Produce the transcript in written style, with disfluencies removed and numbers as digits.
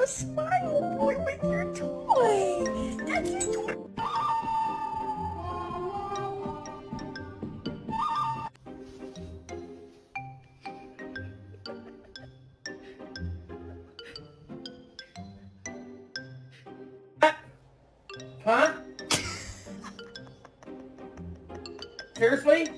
smile, boy, with your toy. That's your toy. Huh? Seriously?